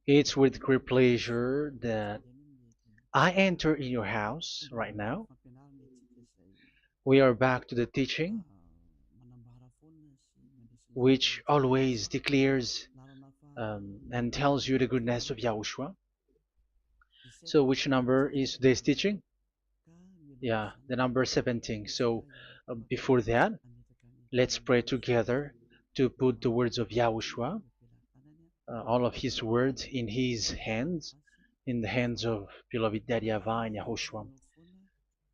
It's with great pleasure that I enter in your house right now. We are back to the teaching, which always declares and tells you the goodness of Yahushua. So, which number is today's teaching? Yeah, the number 17. So, before that, let's pray together to put the words of Yahushua, all of his words in his hands, in the hands of beloved Daddy YAHVAH and YAHOSHUAH.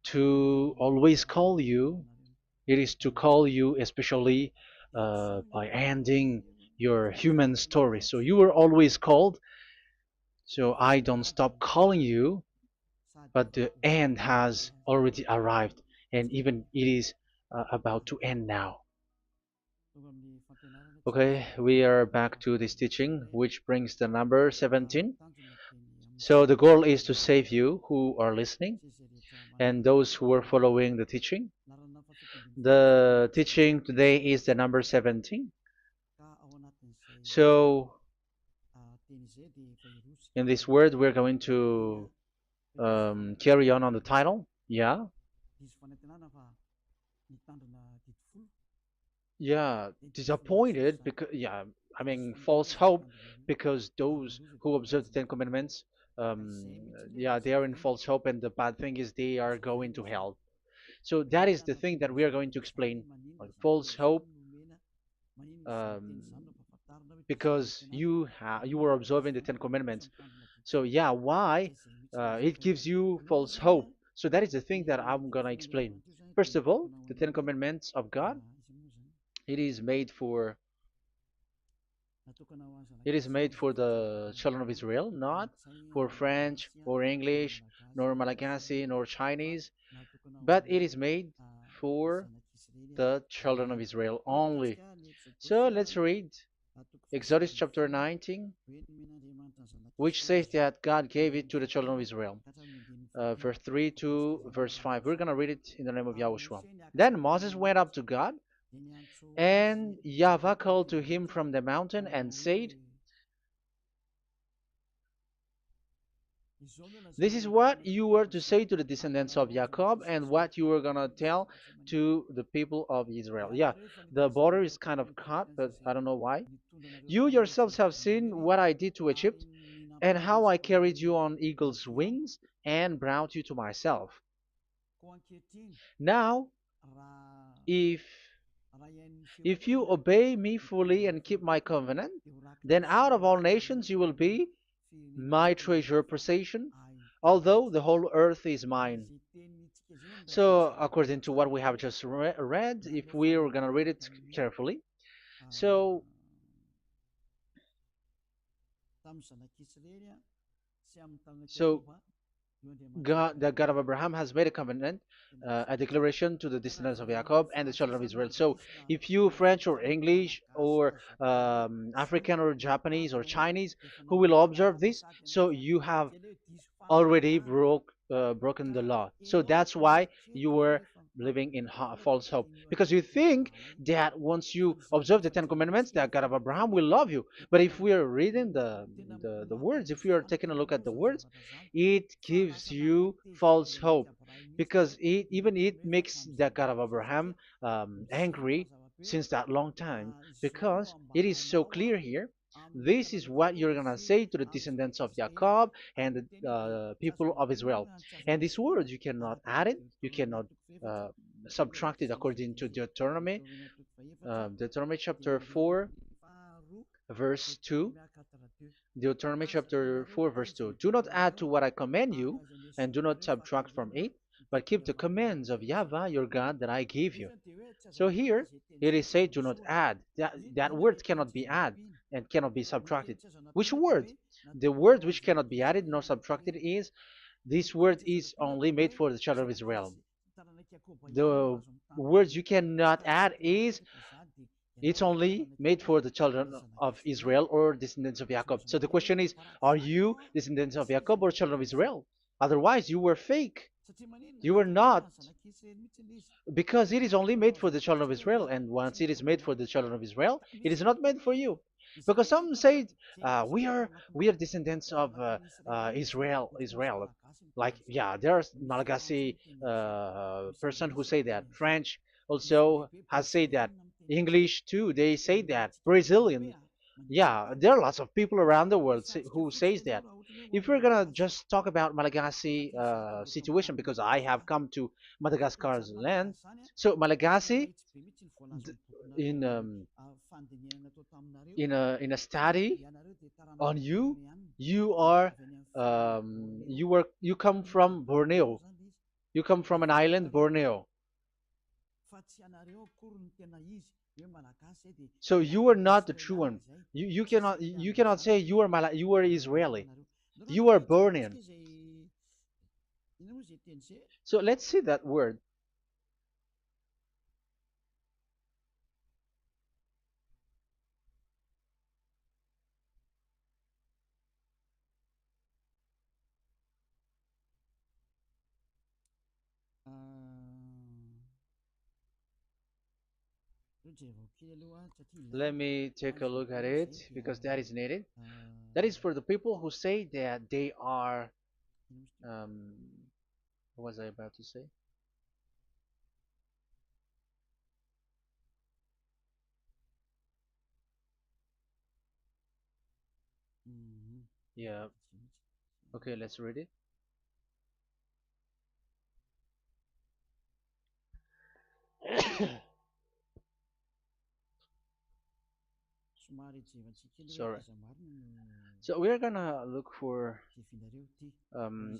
To always call you, it is to call you especially by ending your human story. So you were always called, so I don't stop calling you, but the end has already arrived, and even it is about to end now. Okay, we are back to this teaching, which brings the number 17. So the goal is to save you who are listening and those who are following the teaching. The teaching today is the number 17. So in this word, we're going to carry on the title. Yeah, yeah, disappointed because yeah, I mean false hope because those who observe the Ten Commandments, yeah, they are in false hope, and the bad thing is they are going to hell. So that is the thing that we are going to explain, like false hope, um, because you were observing the Ten Commandments. So yeah, why it gives you false hope? So that is the thing that I'm gonna explain. First of all, the Ten Commandments of God, it is made for it is made for the children of Israel, not for French or English, nor Malagasy, nor Chinese, but it is made for the children of Israel only. So let's read Exodus chapter 19, which says that God gave it to the children of Israel. Verse 3 to verse 5. We're going to read it in the name of Yahushua. Then Moses went up to God, and YAHVAH called to him from the mountain and said, this is what you were to say to the descendants of Jacob and what you were going to tell to the people of Israel. Yeah, the border is kind of cut, but I don't know why. You yourselves have seen what I did to Egypt and how I carried you on eagle's wings and brought you to myself. Now, if if you obey me fully and keep my covenant, then out of all nations you will be my treasure possession, although the whole earth is mine. So, according to what we have just read, if we are going to read it carefully, so so God, the God of Abraham, has made a covenant, a declaration to the descendants of Jacob and the children of Israel. So, if you French or English or African or Japanese or Chinese who will observe this, so you have already broken the law. So that's why you were living in false hope, because you think that once you observe the Ten Commandments, that God of Abraham will love you. But if we are reading the words, if we are taking a look at the words, it gives you false hope, because even it makes the God of Abraham angry since that long time, because it is so clear here. This is what you're gonna say to the descendants of Jacob and the people of Israel. And this word, you cannot add it, you cannot uh, subtract it, according to Deuteronomy, Deuteronomy chapter 4, verse 2. Deuteronomy chapter 4, verse 2. Do not add to what I command you, and do not subtract from it, but keep the commands of YAHVAH your God that I give you. So here it is said, do not add. That word cannot be added and cannot be subtracted. Which word? The word which cannot be added nor subtracted is, this word is only made for the children of Israel. The words you cannot add is, it's only made for the children of Israel or descendants of Jacob. So the question is, are you descendants of Jacob or children of Israel? Otherwise, you were fake. You were not, because it is only made for the children of Israel. And once it is made for the children of Israel, it is not made for you. because some say we are descendants of Israel. Like, yeah, there's Malagasy person who say that. French also has said that. English too, they say that. Brazilian, yeah, there are lots of people around the world who says that. If we're gonna just talk about Malagasy situation, because I have come to Madagascar's land, so Malagasy, in in a study on you, you are you come from Borneo. You come from an island, Borneo. So you are not the true one. You cannot say you are Israeli. You are Bornean. So let's see that word. Let me take a look at it because that is needed. That is for the people who say that they are. Um, what was I about to say? Yeah. Okay, let's read it. Sorry. So we're gonna look for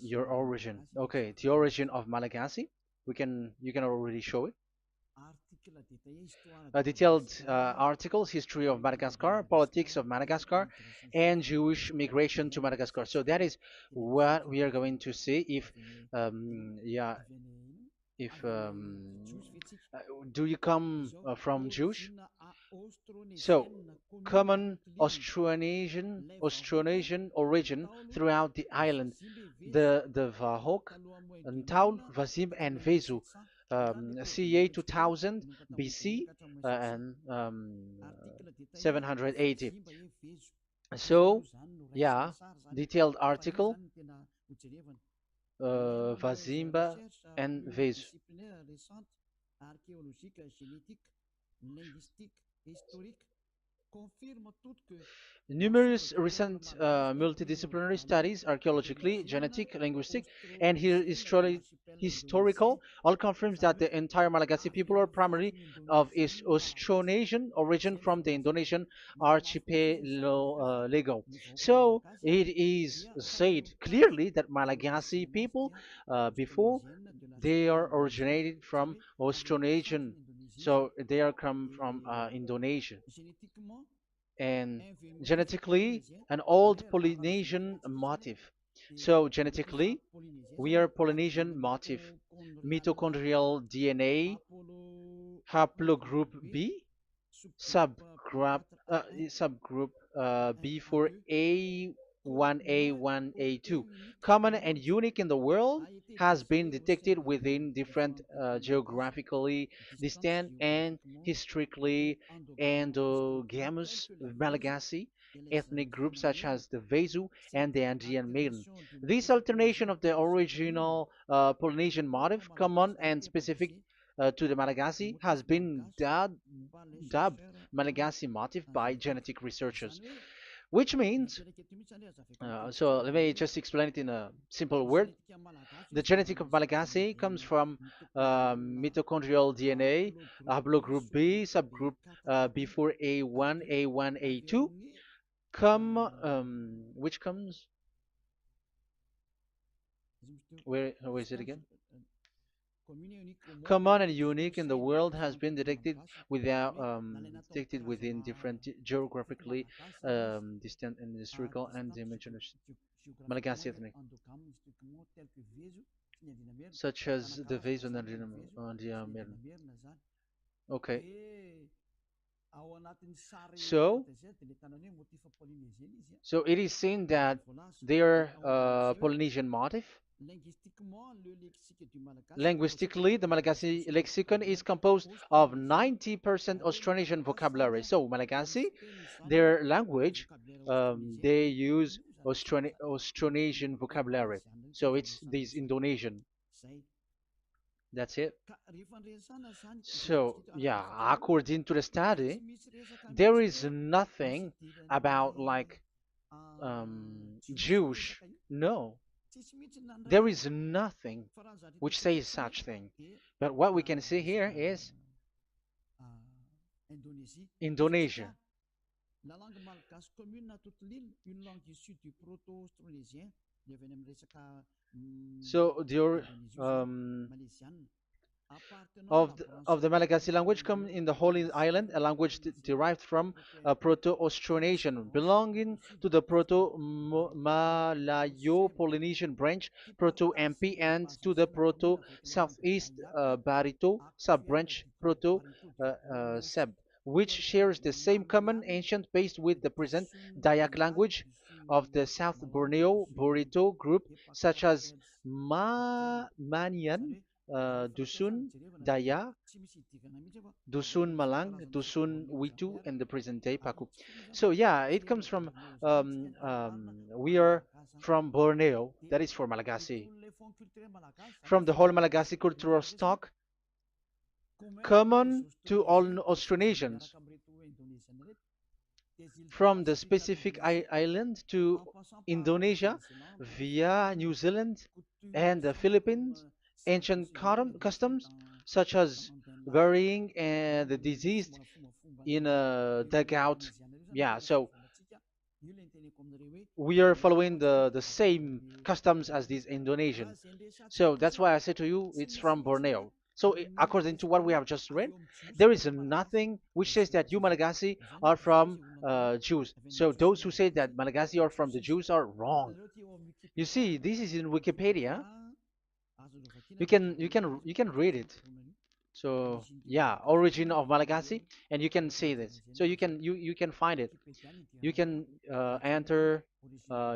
your origin. Okay, the origin of Malagasy. You can already show it. Detailed articles, history of Madagascar, politics of Madagascar, and Jewish migration to Madagascar. So that is what we are going to see. Yeah, if uh, do you come from Jewish? So, common Austronesian origin throughout the island, the Vahok, Ntaul, Vazim, and Vezu, CA 2000 BC and 780. So, yeah, detailed article, Vazimba and Vezu. Numerous recent multidisciplinary studies, archaeologically, genetic, linguistic, and historical, all confirms that the entire Malagasy people are primarily of Austronesian origin from the Indonesian archipelago. So it is said clearly that Malagasy people, before, they are originated from Austronesian, so they are come from Indonesia, and genetically an old Polynesian motif. So genetically, we are Polynesian motif, mitochondrial DNA, haplogroup B, subgroup subgroup B for A1A1A2, common and unique in the world, has been detected within different geographically distant and historically endogamous Malagasy ethnic groups such as the Vezu and the Andean Maiden. This alternation of the original Polynesian motif, common and specific to the Malagasy, has been dubbed Malagasy motif by genetic researchers, which means, so let me just explain it in a simple word. The genetic of Malagasy comes from mitochondrial DNA, haplogroup B, subgroup B4A1, A1, A2, which comes, where is it again? Common and unique in the world, has been detected within different geographically distant and historical and dimensional Malagasy ethnic, such as the Vezo and the Merno. Okay, so so it is seen that they are Polynesian motif. Linguistically, the Malagasy lexicon is composed of 90% Austronesian vocabulary. So Malagasy, their language, they use Austronesian vocabulary. So it's this Indonesian. That's it. So yeah, according to the study, there is nothing about like Jewish. No, there is nothing which says such thing. But what we can see here is Indonesia. So um, of the Malagasy language come in the Holy Island, a language derived from Proto-Austronesian, belonging to the Proto-Malayo-Polynesian branch, Proto-MP, and to the Proto-Southeast Barito sub-branch, Proto-Seb, which shares the same common ancient base with the present Dayak language of the South Borneo Burrito group, such as Manian, Dusun, Daya, Dusun Malang, Dusun Witu, and the present day Paku. So yeah, it comes from we are from Borneo, that is for Malagasy. From the whole Malagasy cultural stock, common to all Austronesians, from the specific island to Indonesia via New Zealand and the Philippines, ancient customs such as burying and the deceased in a dugout. Yeah, so we are following the same customs as these Indonesian. So that's why I said to you it's from Borneo. So according to what we have just read, there is nothing which says that you Malagasy are from Jews. So those who say that Malagasy are from the Jews are wrong. You see, this is in Wikipedia. You can read it. So yeah, origin of Malagasy, and you can see this. So you can find it. You can enter.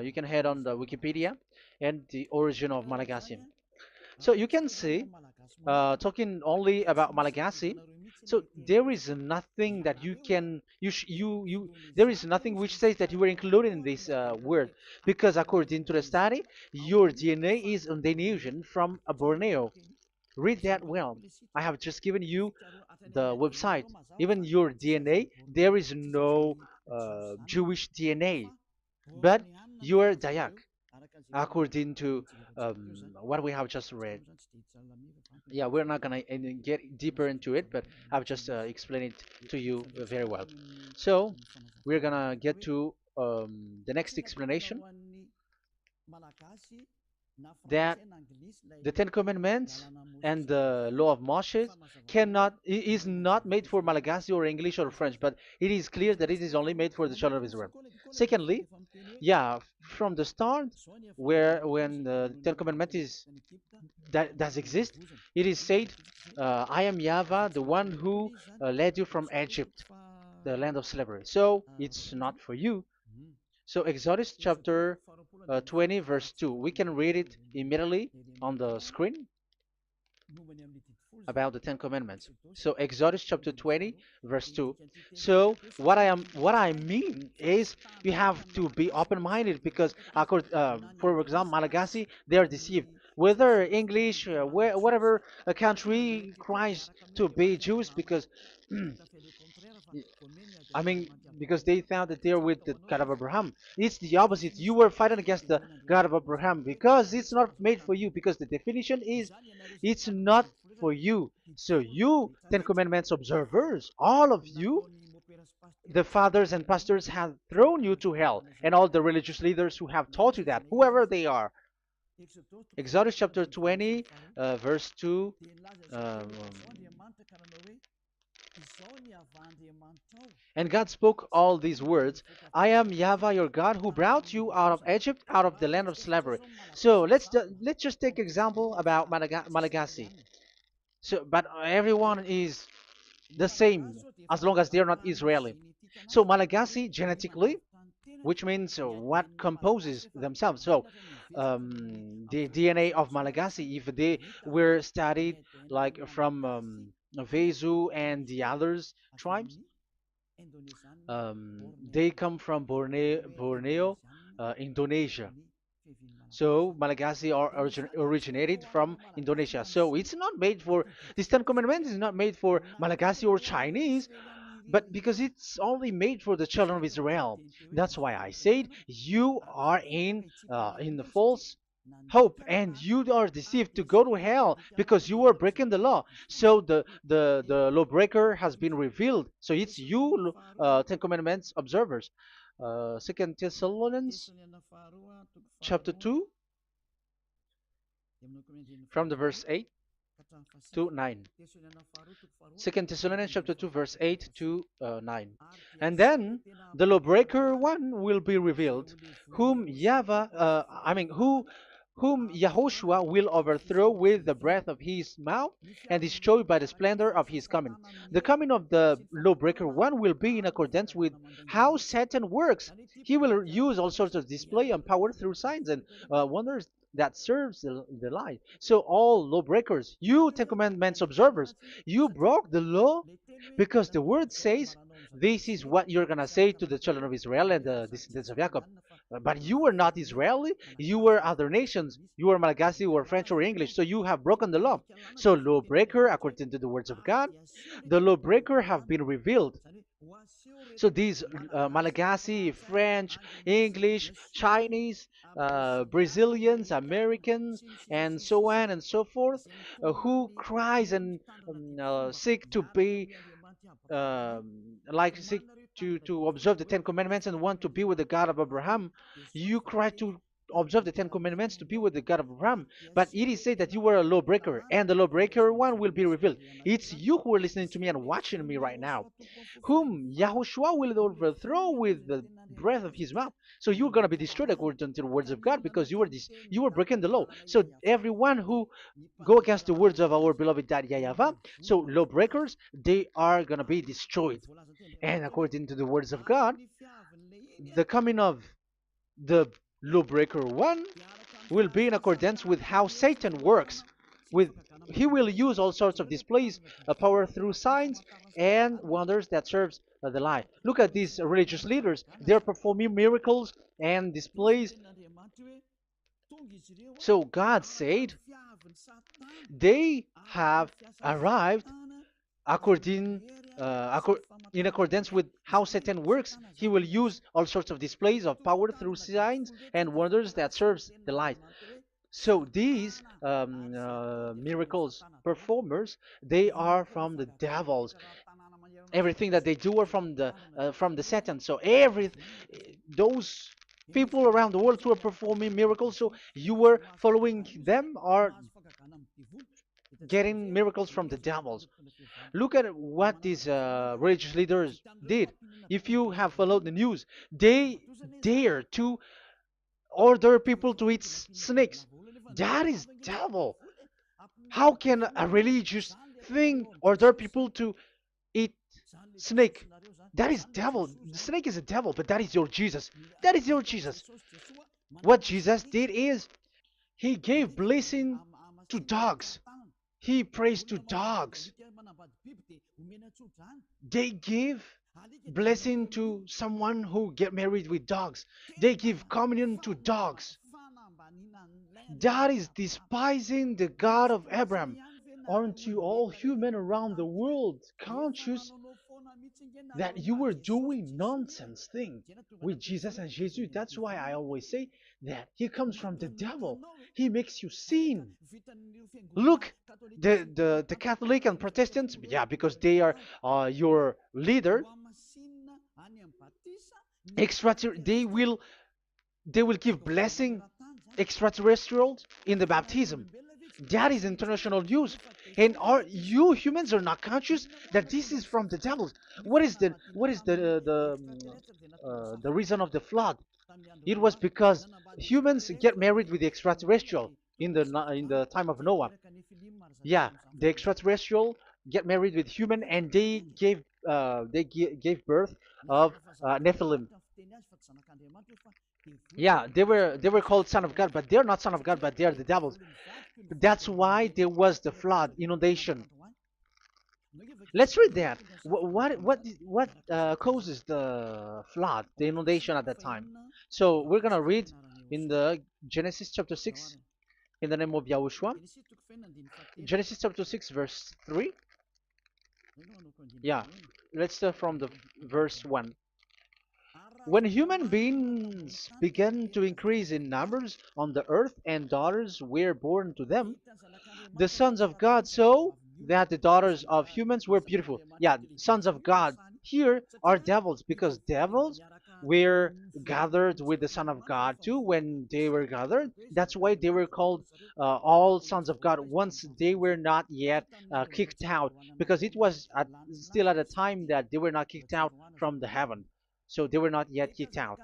You can head on the Wikipedia and the origin of Malagasy. So you can see, talking only about Malagasy. So there is nothing that you can you there is nothing which says that you were included in this word, because according to the study, your DNA is Indonesian from Borneo. Read that well. I have just given you the website. Even your DNA, there is no Jewish DNA, but you are Dayak, according to what we have just read. Yeah, we're not gonna get deeper into it, but I've just explained it to you very well. So we're gonna get to the next explanation, that the Ten Commandments and the Law of Moshe is not made for Malagasy or English or French, but it is clear that it is only made for the children of Israel. Secondly, yeah, from the start, where when the Ten Commandments that does exist, it is said, "I am Yahweh, the one who led you from Egypt, the land of slavery." So it's not for you. So Exodus chapter 20 verse 2. We can read it immediately on the screen about the Ten Commandments. So Exodus chapter 20 verse 2. So what I mean is you have to be open-minded, because for example Malagasy, they are deceived. Whether English, whatever a country cries to be Jews, because I mean, because they found that they're with the God of Abraham. It's the opposite. You were fighting against the God of Abraham, because it's not made for you. Because the definition is, it's not for you. So you, Ten Commandments observers, all of you, the fathers and pastors have thrown you to hell, and all the religious leaders who have taught you that, whoever they are. Exodus chapter 20, verse 2. Um, And God spoke all these words: I am Yahweh your God, who brought you out of Egypt, out of the land of slavery. So let's just take example about Malagasy. So, but everyone is the same as long as they're not Israeli. So Malagasy genetically, which means what composes themselves. So the DNA of Malagasy, if they were studied like from Vezu and the others tribes, they come from Borneo, Indonesia. So Malagasy are originated from Indonesia. So it's not made for this Ten Commandments is not made for Malagasy or Chinese, but because it's only made for the children of Israel. That's why I said you are in the false hope and you are deceived to go to hell because you are breaking the law. So the lawbreaker has been revealed. So it's you, Ten Commandments observers. Second Thessalonians chapter 2 from the verse 8 to 9. Second Thessalonians chapter 2 verse 8 to 9. And then the lawbreaker one will be revealed, whom whom Yahushua will overthrow with the breath of his mouth and destroy by the splendor of his coming. The coming of the lawbreaker one will be in accordance with how Satan works. He will use all sorts of display and power through signs and wonders that serves the lie. So all lawbreakers, you Ten Commandments observers, you broke the law because the word says this is what you're gonna say to the children of Israel and the descendants of Jacob. But you were not Israeli, you were other nations, you were Malagasy or French or English, so you have broken the law. So lawbreaker, according to the words of God, the lawbreaker have been revealed. So these Malagasy, French, English, Chinese, Brazilians, Americans, and so on and so forth, who cries and seek to be seek to observe the Ten Commandments and want to be with the God of Abraham. You cry to observe the Ten Commandments to be with the God of Abraham, but it is said that you were a lawbreaker, and the lawbreaker one will be revealed. It's you who are listening to me and watching me right now, whom Yahushua will overthrow with the breath of his mouth. So you're going to be destroyed according to the words of God because you were breaking the law. So everyone who go against the words of our beloved Dad YAHVAH, so lawbreakers, they are going to be destroyed. And according to the words of God, the coming of the lawbreaker one will be in accordance with how Satan works. With he will use all sorts of displays, power through signs and wonders that serves the lie. Look at these religious leaders; they're performing miracles and displays. So God said they have arrived according in accordance with how Satan works. He will use all sorts of displays of power through signs and wonders that serves the light. So these miracles performers, they are from the devils. Everything that they do are from the Satan. So every those people around the world who are performing miracles, so you were following them, are getting miracles from the devils. Look at what these religious leaders did. If you have followed the news, they dare to order people to eat snakes. That is devil. How can a religious thing order people to eat snake? That is devil. The snake is a devil, but that is your Jesus. That is your Jesus. What Jesus did is he gave blessing to dogs. He prays to dogs. They give blessing to someone who get married with dogs. They give communion to dogs. That is despising the God of Abraham. Aren't you all human around the world conscious that you were doing nonsense thing with Jesus and Jesus? That's why I always say that he comes from the devil. He makes you sin. Look, the Catholic and Protestants, yeah, because they are your leader. They will give blessing extraterrestrials in the baptism. That is international news, and you humans are not conscious that this is from the devil. What is the reason of the flood? It was because humans get married with the extraterrestrial in the time of Noah. Yeah, the extraterrestrial get married with human, and they gave birth of Nephilim. Yeah, they were called son of God, but they're not son of God, but they are the devils. That's why there was the flood, inundation. Let's read that. What causes the flood, the inundation at that time? So we're gonna read in the Genesis chapter 6 in the name of Yahushua. Genesis chapter 6 verse 3. Yeah, let's start from the verse 1. When human beings began to increase in numbers on the earth and daughters were born to them, the sons of God saw that the daughters of humans were beautiful. Yeah, sons of God here are devils because devils were gathered with the Son of God too when they were gathered. That's why they were called all sons of God once they were not yet kicked out because it was still at a time that they were not kicked out from the heaven. So they were not yet kicked out.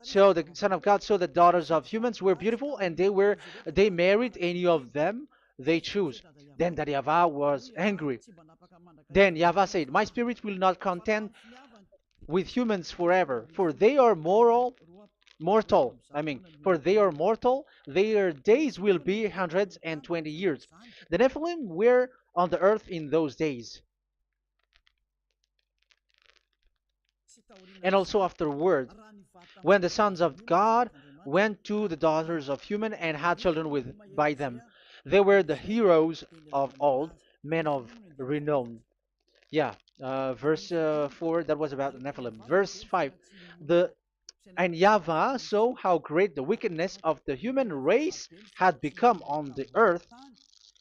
So the Son of God saw the daughters of humans were beautiful, and they married any of them they choose. Then that Yahweh was angry. Then Yahweh said, "My spirit will not contend with humans forever, for they are mortal. For they are mortal. Their days will be 120 years. The Nephilim were on the earth in those days, and also afterward, when the sons of God went to the daughters of human and had children with by them. They were the heroes of old, men of renown." Yeah, verse 4, that was about the Nephilim. Verse 5, the and Yahweh saw how great the wickedness of the human race had become on the earth,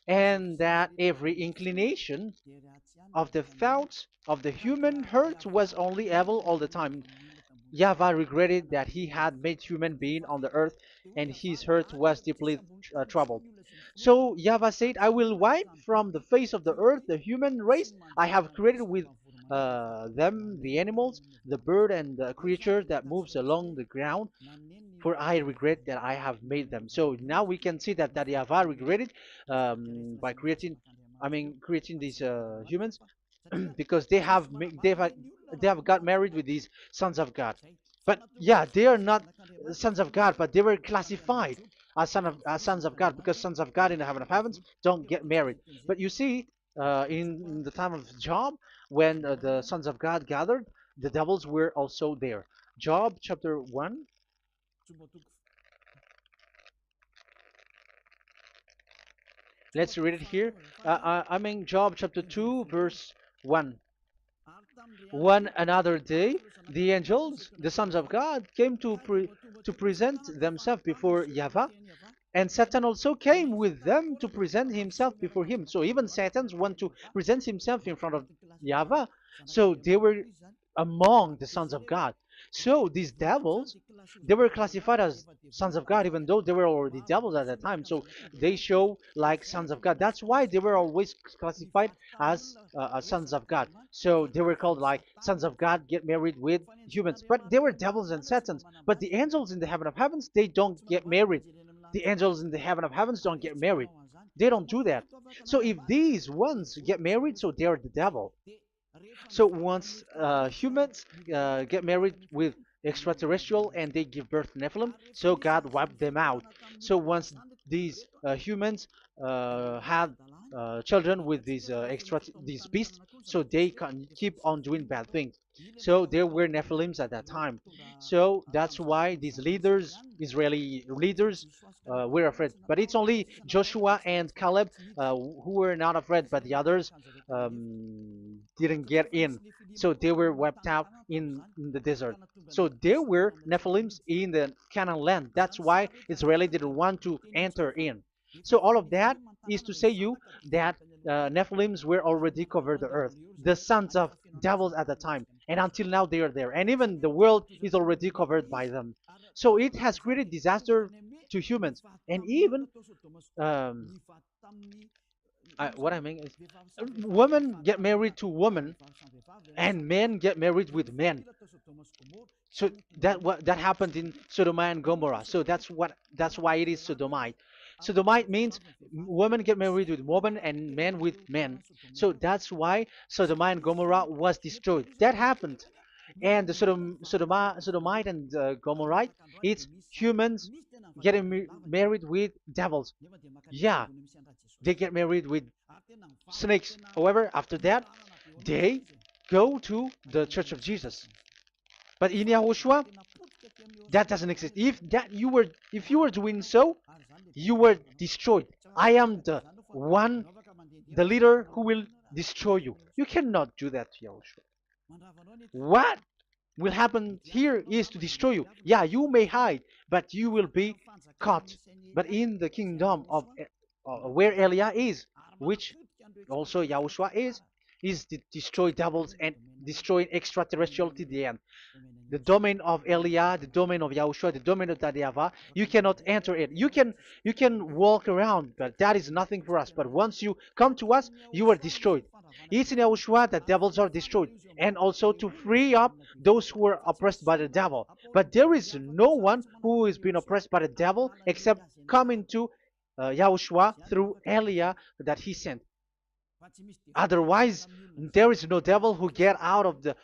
and that every inclination of the thoughts of the human heart was only evil all the time. Yahweh regretted that he had made human being on the earth, and his heart was deeply troubled. So Yahweh said, "I will wipe from the face of the earth the human race I have created with them, the animals, the bird, and the creature that moves along the ground, for I regret that I have made them." So now we can see that Yahweh regretted by creating these humans because they have got married with these sons of God. But yeah, they are not sons of God, but they were classified as sons of God because sons of God in the heaven of heavens don't get married. But you see, in the time of Job, when the sons of God gathered, the devils were also there. Job chapter 1. Let's read it here. Job chapter 2, verse 1. One another day, the angels, the sons of God, came to present themselves before Yahweh, and Satan also came with them to present himself before him. So even Satan's want to present himself in front of Yahweh. So they were among the sons of God. So these devils, they were classified as sons of God, even though they were already devils at that time. So they show like sons of God. That's why they were always classified as sons of God. So they were called like sons of God get married with humans. But they were devils and satans. But the angels in the heaven of heavens, they don't get married. The angels in the heaven of heavens don't get married. They don't do that. So if these ones get married, so they are the devil. So once humans get married with extraterrestrial and they give birth to Nephilim, so God wiped them out. So once these humans had children with these beasts, so they can keep on doing bad things. So there were Nephilims at that time. So that's why these leaders, Israeli leaders, were afraid. But it's only Joshua and Caleb who were not afraid, but the others didn't get in. So they were wiped out in the desert. So there were Nephilims in the Canaan land. That's why Israeli didn't want to enter in. So all of that is to say you that Nephilims were already covered the earth, the sons of devils at the time, and until now they are there, and even the world is already covered by them. So it has created disaster to humans, and even what I mean is, women get married to women, and men get married with men. So that happened in Sodom and Gomorrah. So that's why it is Sodomite. Sodomite means women get married with women and men with men. So that's why Sodom and Gomorrah was destroyed. That happened. and the Sodomite and Gomorrite, it's humans getting married with devils. Yeah, they get married with snakes. However, after that, they go to the Church of Jesus. But in Yahushua, that doesn't exist. If you were doing so, you were destroyed. I am the one, the leader who will destroy you. You cannot do that to Yahushua. What will happen here is to destroy you. Yeah, you may hide, but you will be caught. But in the kingdom of where Elia is, which also Yahushua is to destroy devils and destroy extraterrestriality at the end. The domain of Elia, the domain of Yahushua, the domain of YAHVAH, you cannot enter it. You can walk around, but that is nothing for us. But once you come to us, you are destroyed. It's in Yahushua that devils are destroyed, and also to free up those who are oppressed by the devil. But there is no one who is being oppressed by the devil except coming to Yahushua through Elia that he sent. Otherwise, there is no devil who get out of the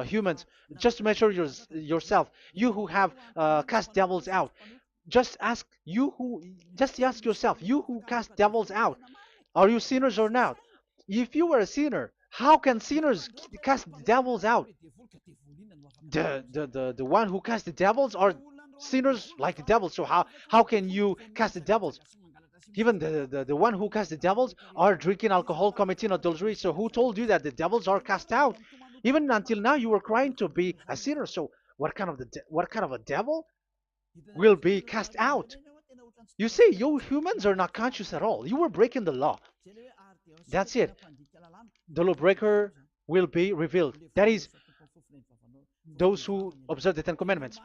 humans. Just measure yourself. You who have cast devils out. Just ask you who. Just ask yourself. You who cast devils out. Are you sinners or not? If you were a sinner, how can sinners cast devils out? The one who cast the devils are sinners like the devil. So how can you cast the devils? Even the one who cast the devils are drinking alcohol, committing adultery. So who told you that the devils are cast out? Even until now, you were crying to be a sinner. So what kind of a devil will be cast out? You see, you humans are not conscious at all. You were breaking the law. That's it. The lawbreaker will be revealed. That is, those who observe the Ten Commandments.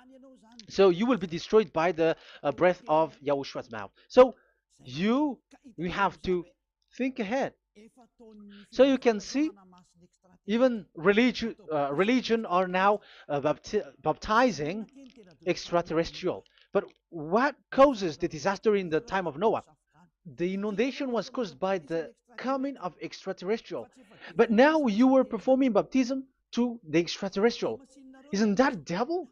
So you will be destroyed by the breath of Yahushua's mouth. So you have to think ahead. So you can see, even religion are now baptizing extraterrestrial. But what causes the disaster in the time of Noah? The inundation was caused by the coming of extraterrestrial. But now you are performing baptism to the extraterrestrial. Isn't that devil?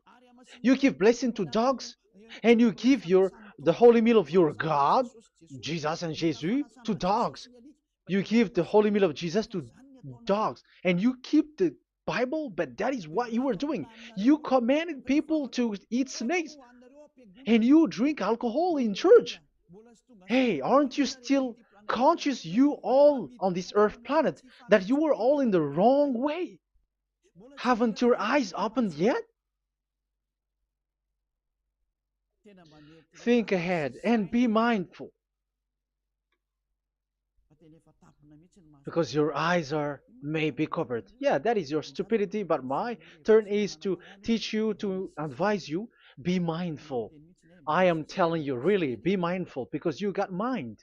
You give blessing to dogs, and you give the holy meal of your God, Jesus and Jesus, to dogs. You give the holy meal of Jesus to dogs, and you keep the Bible, but that is what you were doing. You commanded people to eat snakes, and you drink alcohol in church. Hey, aren't you still conscious, you all on this earth planet, that you were all in the wrong way? Haven't your eyes opened yet? Think ahead and be mindful, because your eyes are may be covered. Yeah, that is your stupidity, but my turn is to teach you, to advise you. Be mindful. I am telling you, really, be mindful, because you got mind.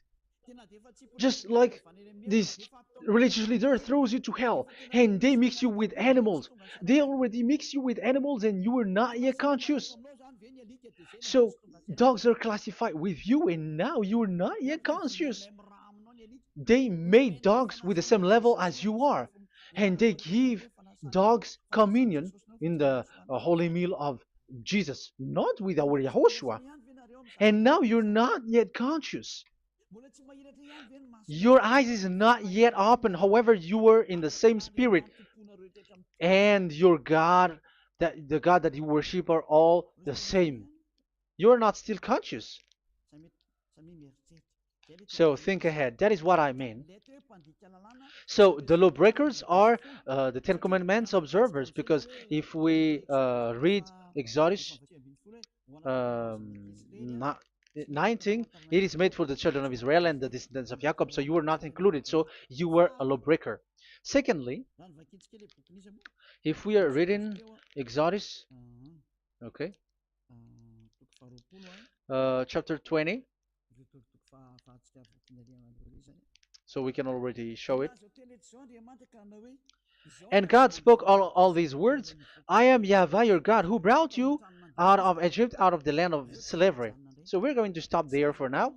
Just like this religious leader throws you to hell and they mix you with animals. They already mix you with animals and you are not yet conscious. So dogs are classified with you and now you are not yet conscious. They made dogs with the same level as you are, and they give dogs communion in the holy meal of Jesus, not with our Yahushua. And now you're not yet conscious. Your eyes is not yet open. However, you were in the same spirit, and your God, that the God that you worship, are all the same. You are not still conscious. So think ahead. That is what I mean. So the lawbreakers are the Ten Commandments observers, because if we read Exodus um, 19, it is made for the children of Israel and the descendants of Jacob, so you were not included, so you were a lawbreaker. Secondly, if we are reading Exodus, okay, chapter 20, so we can already show it. And God spoke all these words: I am YAHVAH your God, who brought you out of Egypt, out of the land of slavery. So we're going to stop there for now.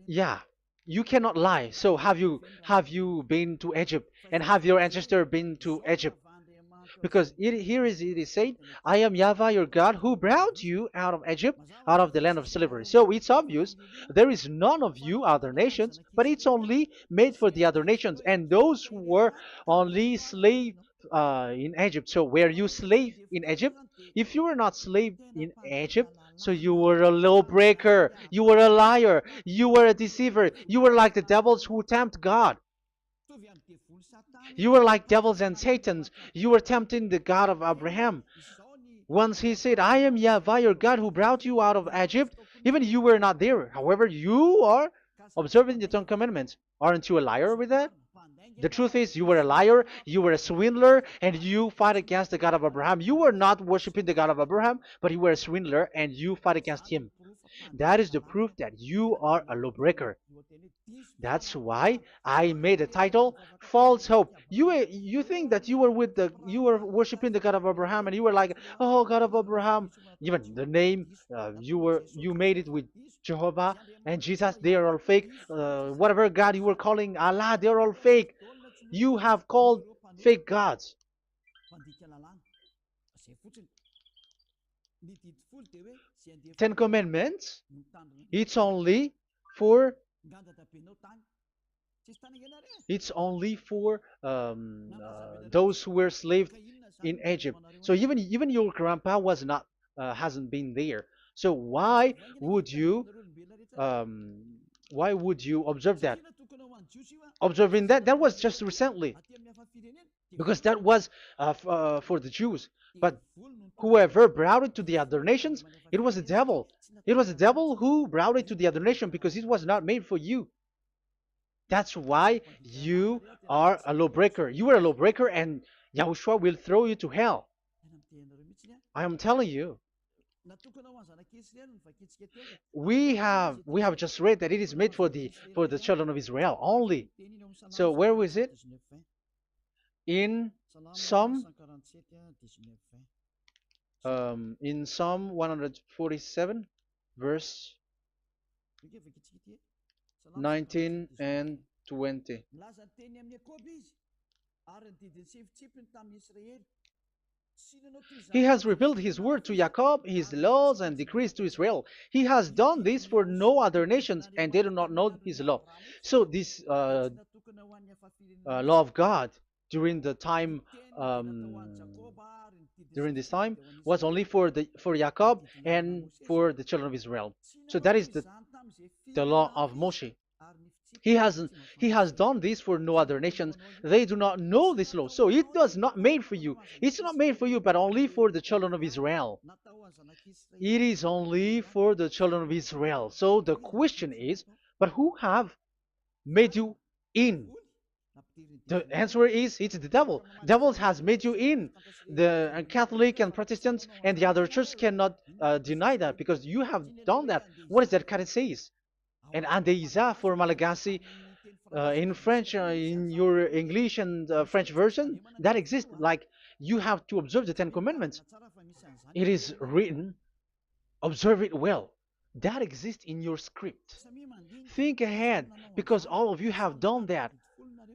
Yeah, you cannot lie. So have you been to Egypt, and have your ancestor been to Egypt? Because it is said, I am Yahweh your God who brought you out of Egypt, out of the land of slavery. So it's obvious there is none of you other nations, but it's only made for the other nations and those who were only slave in Egypt. So were you slave in Egypt? If you were not slave in Egypt, so you were a lawbreaker, you were a liar, you were a deceiver, you were like the devils who tempt God. You were like devils and Satans. You were tempting the God of Abraham. Once he said, I am Yahweh, your God, who brought you out of Egypt, even you were not there. However, you are observing the Ten Commandments. Aren't you a liar with that? The truth is, you were a liar, you were a swindler, and you fight against the God of Abraham. You were not worshiping the God of Abraham, but you were a swindler and you fight against him. That is the proof that you are a lawbreaker. That's why I made a title, False Hope. You think that you were worshiping the God of Abraham and you were like, oh God of Abraham. Even the name you made it with Jehovah and Jesus, they are all fake. Whatever God you were calling Allah, they are all fake. You have called fake gods. Ten Commandments, it's only for those who were slaves in Egypt. So even your grandpa was not hasn't been there. So um, why would you observe that? Observing that was just recently because that was for the Jews. But whoever brought it to the other nations, it was the devil. It was the devil who brought it to the other nation because it was not made for you. That's why you are a lawbreaker. You are a lawbreaker and Yahushua will throw you to hell. I am telling you. We have just read that it is made for the children of Israel only. So where was it? In Psalm Psalm 147 verse 19 and 20. He has revealed his word to Jacob, his laws and decrees to Israel. He has done this for no other nations, and they do not know his law. So this law of God during the time during this time was only for Jacob and for the children of Israel. So that is the law of Moshe. He has done this for no other nations. They do not know this law. So it was not made for you. It's not made for you, but only for the children of Israel. It is only for the children of Israel. So the question is, but who have made you in? The answer is it's the devil. Devil has made you in. The Catholic and Protestants and the other church cannot deny that because you have done that. What is that kind of says? And Andeiza for Malagasy in French, in your English and French version, that exists. Like you have to observe the Ten Commandments. It is written, observe it well. That exists in your script. Think ahead because all of you have done that.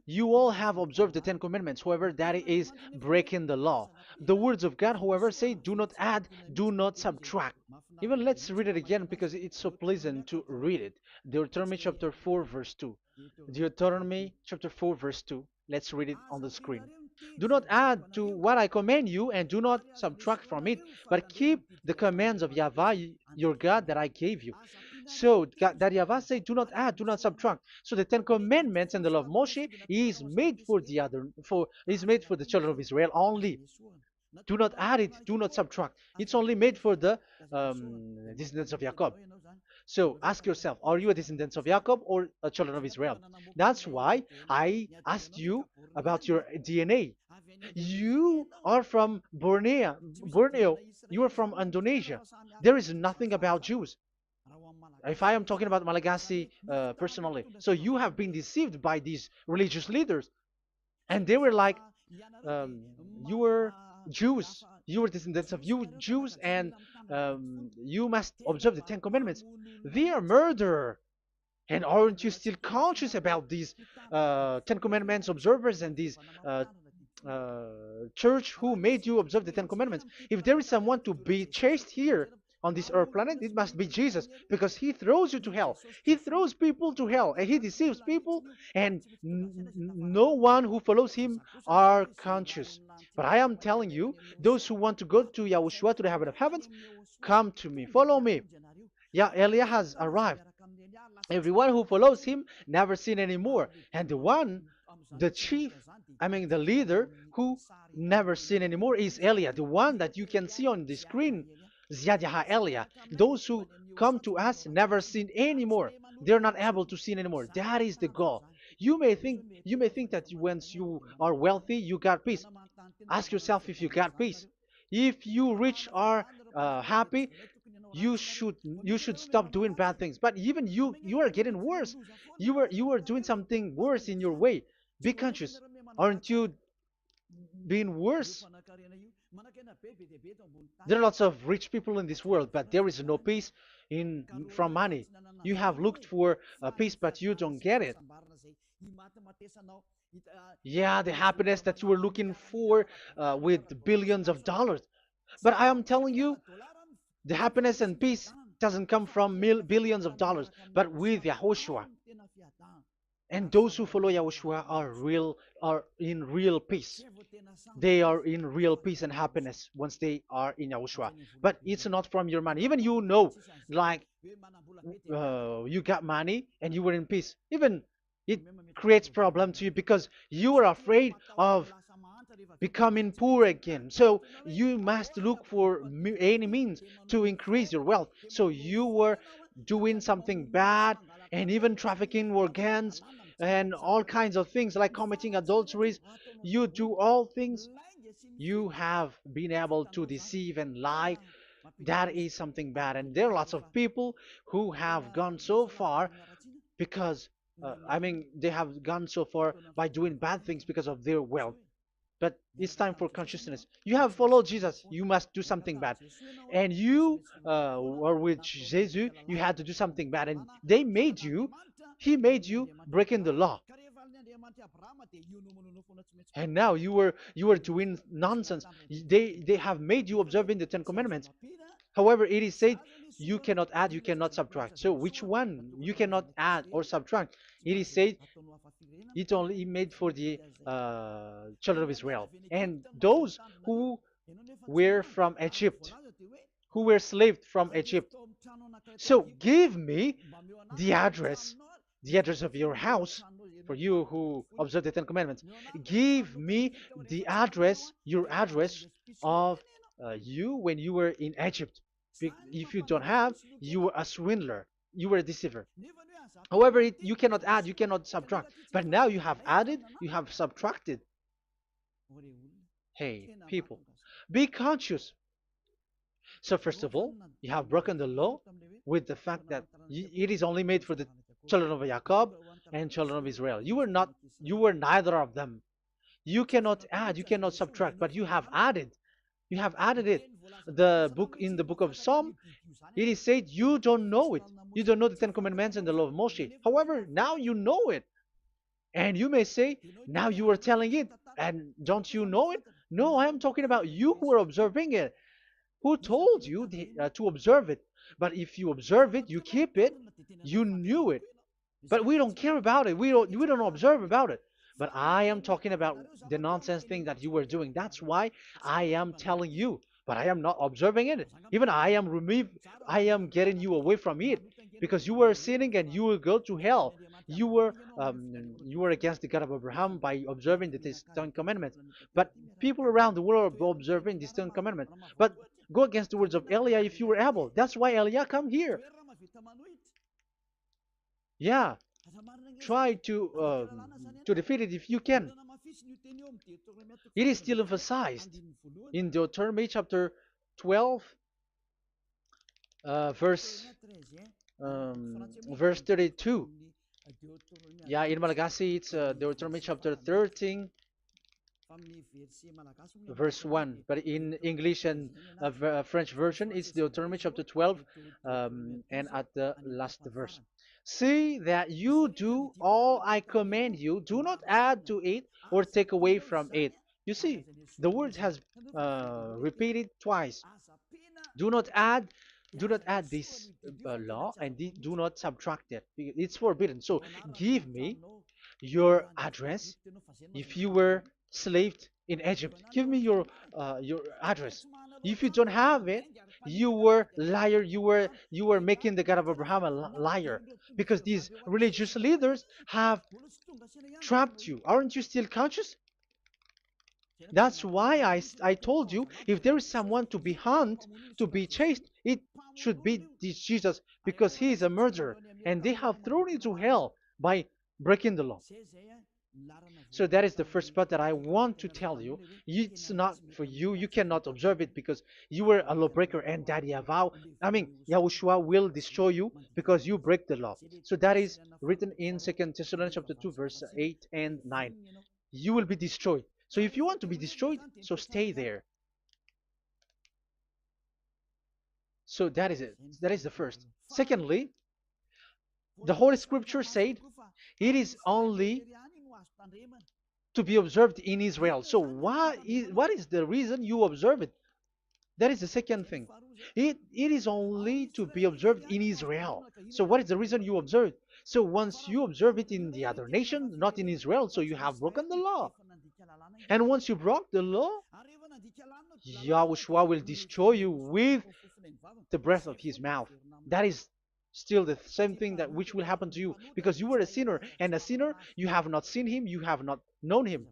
You all have observed the Ten Commandments, however, that is breaking the law. The words of God, however, say, do not add, do not subtract. Even let's read it again because it's so pleasant to read it. Deuteronomy chapter 4, verse 2. Deuteronomy chapter 4, verse 2. Let's read it on the screen. Do not add to what I command you, and do not subtract from it, but keep the commands of Yahweh, your God, that I gave you. So that Yahweh said, do not add, do not subtract. So the Ten Commandments and the law of Moshe is made for the children of Israel only. Do not add it, do not subtract. It's only made for the descendants of Jacob. So ask yourself, are you a descendant of Jacob or a children of Israel? That's why I asked you about your DNA. You are from Borneo. You are from Indonesia. There is nothing about Jews. If I am talking about Malagasy personally. So you have been deceived by these religious leaders. And they were like, you were Jews. You were descendants of you Jews, and you must observe the Ten Commandments. They are murderer. And aren't you still conscious about these Ten Commandments observers and these church who made you observe the Ten Commandments. If there is someone to be chased here on this earth planet, it must be Jesus, because he throws you to hell. He throws people to hell, and he deceives people, and no one who follows him are conscious. But I am telling you, those who want to go to Yahushua, to the heaven of heavens, come to me, follow me. Yeah, Eliah has arrived. Everyone who follows him never sin anymore. And the chief, I mean the leader who never sin anymore is Eliah, the one that you can see on the screen. Ziyadyaha Eliah. Those who come to us never sin anymore. They're not able to sin anymore. That is the goal. You may think that once you are wealthy, you got peace. Ask yourself if you got peace. If you rich are happy, you should stop doing bad things. But even you are getting worse. You are doing something worse in your way. Be conscious. Aren't you being worse? There are lots of rich people in this world, but there is no peace in from money. You have looked for peace, but you don't get it. Yeah, the happiness that you were looking for with billions of dollars. But I am telling you, the happiness and peace doesn't come from billions of dollars, but with Yahushua. And those who follow Yahushua are in real peace. They are in real peace and happiness once they are in Yahushua. But it's not from your money. Even like you got money and you were in peace. Even it creates problem to you because you are afraid of becoming poor again. So you must look for any means to increase your wealth. So you were doing something bad and even trafficking organs and all kinds of things like committing adulteries. You do all things. You have been able to deceive and lie. That is something bad. And there are lots of people who have gone so far because, they have gone so far by doing bad things because of their wealth. But it's time for consciousness. You have followed Jesus, you must do something bad. And you were with Jesus, you had to do something bad. And he made you breaking the law. And now you were doing nonsense. They have made you observing the Ten Commandments. However, it is said you cannot add, you cannot subtract. So which one you cannot add or subtract? It is said it only made for the children of Israel and those who were from Egypt, who were slaved from Egypt. So give me the address, the address of your house, for you who observe the Ten Commandments. Give me the address, your address of you when you were in Egypt. If you don't have, you were a swindler, you were a deceiver. However, you cannot add, you cannot subtract. But now you have added, you have subtracted. Hey, people, be conscious. So first of all, you have broken the law with the fact that it is only made for the children of Jacob and children of Israel. You were neither of them. You cannot add, you cannot subtract, but you have added. You have added it. In the book of Psalm, it is said you don't know it. You don't know the Ten Commandments and the law of Moshe. However, now you know it. And you may say, now you are telling it, and don't you know it? No, I am talking about you who are observing it. Who told you to observe it? But if you observe it, you keep it, you knew it. But we don't care about it. We don't observe about it. But I am talking about the nonsense thing that you were doing. That's why I am telling you. But I am not observing it. Even I am getting you away from it because you were sinning and you will go to hell. You were against the God of Abraham by observing the Ten Commandments. But people around the world are observing the Ten Commandments. But go against the words of Eliah if you were able. That's why Eliah come here. Yeah, try to defeat it if you can. It is still emphasized in Deuteronomy chapter 12, verse 32. Yeah, in Malagasy it's Deuteronomy chapter 13, verse 1. But in English and French version, it's Deuteronomy chapter 12, and at the last verse. See that you do all I command you. Do not add to it or take away from it. You see, the word has repeated twice. Do not add, do not add this law, and do not subtract it. It's forbidden. So give me your address. If you were slaved in Egypt, give me your address. If you don't have it, you were liar. You were making the God of Abraham a liar, because these religious leaders have trapped you. Aren't you still conscious? That's why I told you, if there is someone to be hunted, to be chased, it should be this Jesus, because he is a murderer, and they have thrown you to hell by breaking the law. So that is the first part that I want to tell you. It's not for you. You cannot observe it because you were a lawbreaker, and that Yahushua will destroy you because you break the law. So that is written in 2 Thessalonians chapter 2, verse 8 and 9. You will be destroyed. So if you want to be destroyed, so stay there. So that is it. That is the first. Secondly, the Holy Scripture said it is only to be observed in Israel. So what is the reason you observe it? That is the second thing. It is only to be observed in Israel. So what is the reason you observe it? So once you observe it in the other nations, not in Israel, so you have broken the law. And once you broke the law, Yahushua will destroy you with the breath of his mouth. That is still the same thing that which will happen to you, because you were a sinner, and a sinner, you have not seen him, you have not known him.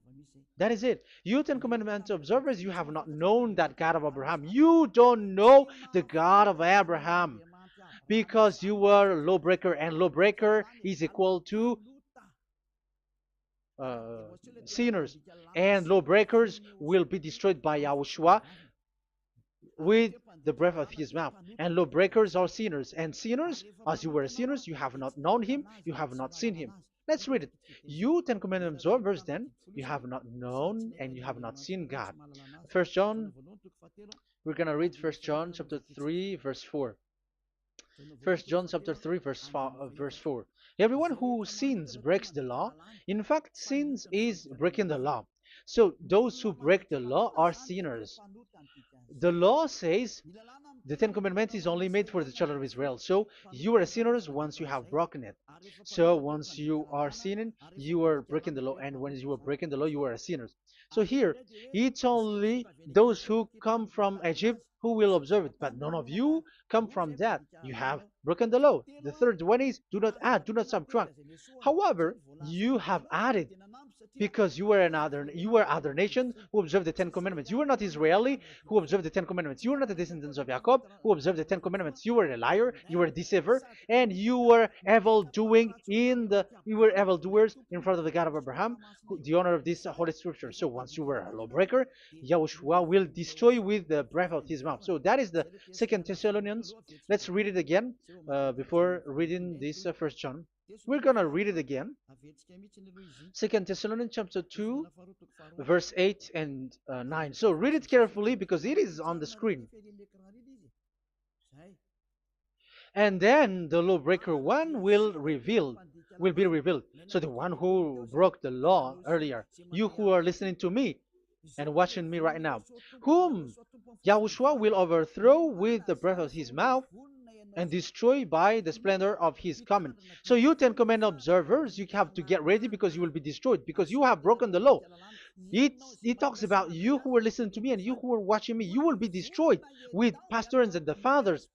That is it. You Ten Commandments observers, you have not known that God of Abraham. You don't know the God of Abraham, because you were a lawbreaker, and lawbreaker is equal to sinners, and lawbreakers will be destroyed by Yahushua with the breath of his mouth. And lawbreakers are sinners, and sinners, as you were sinners, you have not known him, you have not seen him. Let's read it. You Ten Commandments observers, then, you have not known and you have not seen God. First John, we're gonna read First John chapter 3, verse 4. First John chapter 3, verse 4. Everyone who sins breaks the law. In fact, sins is breaking the law. So those who break the law are sinners. The law says the Ten Commandments is only made for the children of Israel. So you are sinners once you have broken it. So once you are sinning, you are breaking the law, and when you are breaking the law, you are a sinner. So here, it's only those who come from Egypt who will observe it, but none of you come from that. You have broken the law. The third one is do not add, do not subtract. However, you have added, because you were other nations who observed the Ten Commandments. You were not Israeli who observed the Ten Commandments. You were not the descendants of Jacob who observed the Ten Commandments. You were a liar, you were a deceiver, and you were evildoers in front of the God of Abraham, the honor of this holy scripture. So once you were a lawbreaker, Yahushua will destroy you with the breath of his mouth. So that is the Second Thessalonians. Let's read it again before reading this First John. We're gonna read it again. Second Thessalonians chapter 2, verse 8 and 9. So read it carefully because it is on the screen. And then the lawbreaker one will be revealed. So the one who broke the law earlier, you who are listening to me and watching me right now, whom Yahushua will overthrow with the breath of his mouth and destroy by the splendor of his coming. So you Ten Commandment observers, you have to get ready because you will be destroyed, because you have broken the law. It talks about you who are listening to me and you who are watching me. You will be destroyed with pastors and the fathers.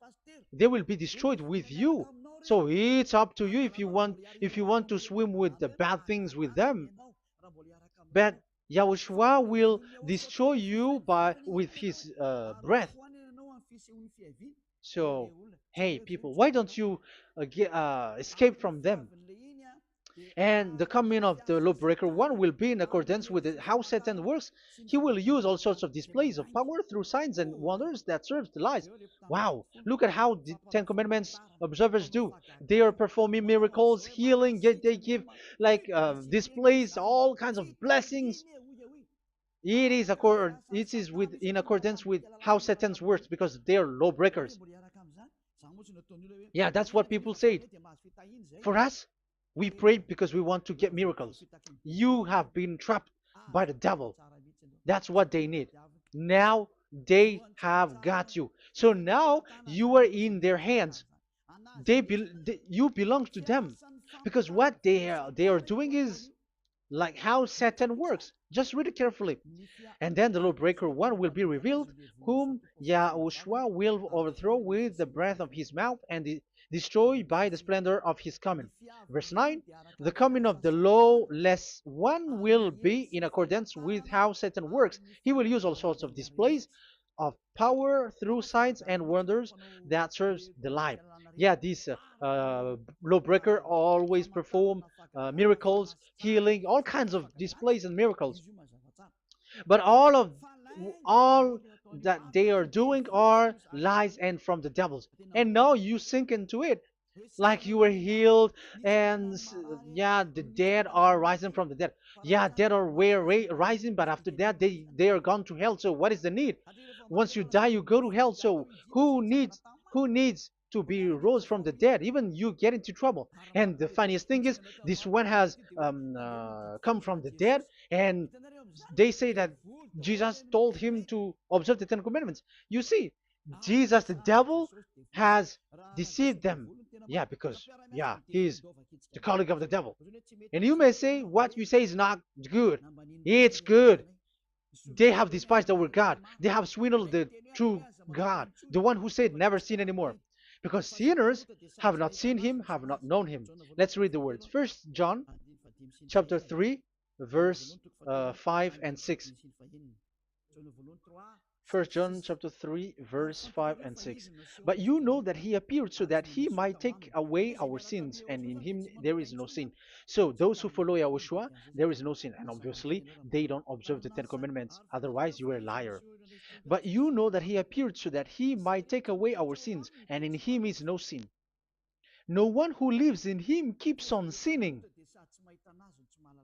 They will be destroyed with you. So it's up to you if you want to swim with the bad things with them. But Yahushua will destroy you with his breath. So, hey people, why don't you escape from them? And the coming of the lawbreaker one will be in accordance with how Satan works. He will use all sorts of displays of power through signs and wonders that serve the lies. Wow, look at how the Ten Commandments observers do. They are performing miracles, healing, they give like displays, all kinds of blessings. It is in accordance with how Satan works, because they are lawbreakers. Yeah, that's what people say. For us, we pray because we want to get miracles. You have been trapped by the devil. That's what they need. Now they have got you. So now you are in their hands. You belong to them, because what they are doing is like how Satan works. Just read it carefully. And then the lawbreaker one will be revealed, whom Yahushua will overthrow with the breath of his mouth and destroy by the splendor of his coming. Verse 9, the coming of the lawless one will be in accordance with how Satan works. He will use all sorts of displays of power through signs and wonders that serves the lie. Yeah, this lawbreaker always perform miracles, healing, all kinds of displays and miracles. But all that they are doing are lies and from the devils. And now you sink into it, like you were healed, and yeah, the dead are rising from the dead. Yeah, dead are rising, but after that they are gone to hell. So what is the need? Once you die, you go to hell. So who needs to be rose from the dead? Even you get into trouble. And the funniest thing is, this one has come from the dead, and they say that Jesus told him to observe the Ten Commandments. You see, Jesus, the devil, has deceived them. Yeah, because yeah, he's the colleague of the devil. And you may say what you say is not good. It's good. They have despised our God. They have swindled the true God, the one who said never sin anymore. Because sinners have not seen him, have not known him. Let's read the words. First John chapter 3, verse 5 and 6. First John chapter 3, verse 5 and 6. But you know that he appeared so that he might take away our sins, and in him there is no sin. So those who follow YAHOSHUAH, there is no sin. And obviously, they don't observe the Ten Commandments. Otherwise, you are a liar. But you know that he appeared so that he might take away our sins, and in him is no sin. No one who lives in him keeps on sinning.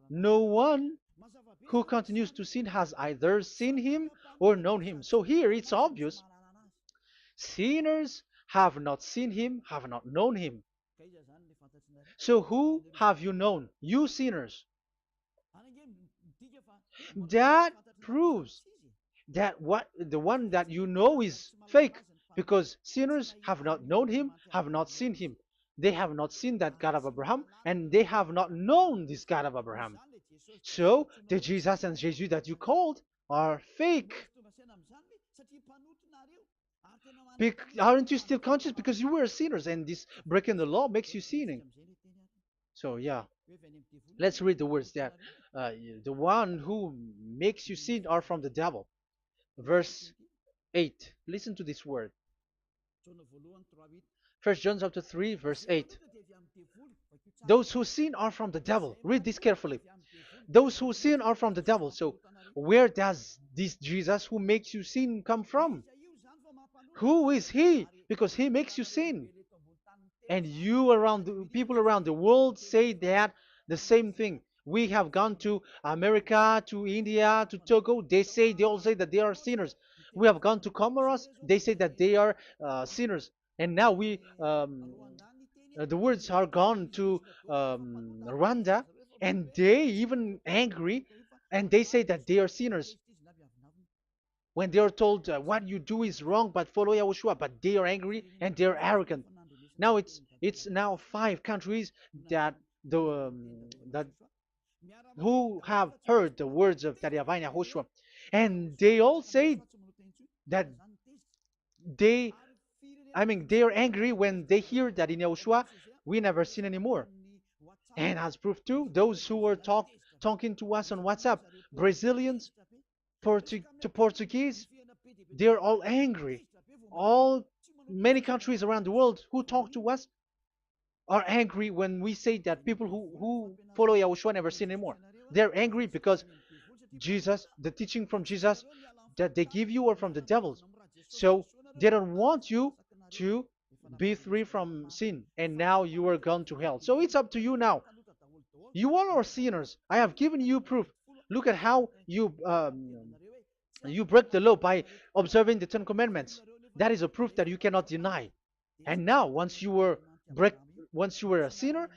No one who continues to sin has either seen him or known him. So here it's obvious. Sinners have not seen him, have not known him. So who have you known? You sinners. That proves that what the one that you know is fake, because sinners have not known him, have not seen him. They have not seen that God of Abraham, and they have not known this God of Abraham. So the Jesus and Jesus that you called are fake. Aren't you still conscious? Because you were sinners, and this breaking the law makes you sinning. So yeah, let's read the words that the one who makes you sin are from the devil. Verse 8. Listen to this word. First John chapter 3, verse 8. Those who sin are from the devil. Read this carefully. Those who sin are from the devil. So where does this Jesus who makes you sin come from? Who is he? Because he makes you sin. And people around the world say that the same thing. We have gone to America, to India, to Togo. They all say that they are sinners. We have gone to Comoros. They say that they are sinners. And now the words are gone to Rwanda, and they even angry, and they say that they are sinners when they are told what you do is wrong, but follow YAHOSHUAH. But they are angry and they are arrogant. Now it's now 5 countries that that who have heard the words of Yahavah and YAHOSHUAH, and they all say that they they are angry when they hear that in YAHOSHUAH we never sin anymore. And as proof too, those who were talking to us on WhatsApp, Brazilians, Portuguese, they're all angry. Many countries around the world who talk to us are angry when we say that people who follow YAHOSHUAH never sin anymore. They're angry because Jesus, the teaching from Jesus that they give you are from the devils. So they don't want you to be free from sin, and now you are gone to hell. So it's up to you now. You all are sinners. I have given you proof. Look at how you break the law by observing the Ten Commandments. That is a proof that you cannot deny. And now, once you were a sinner,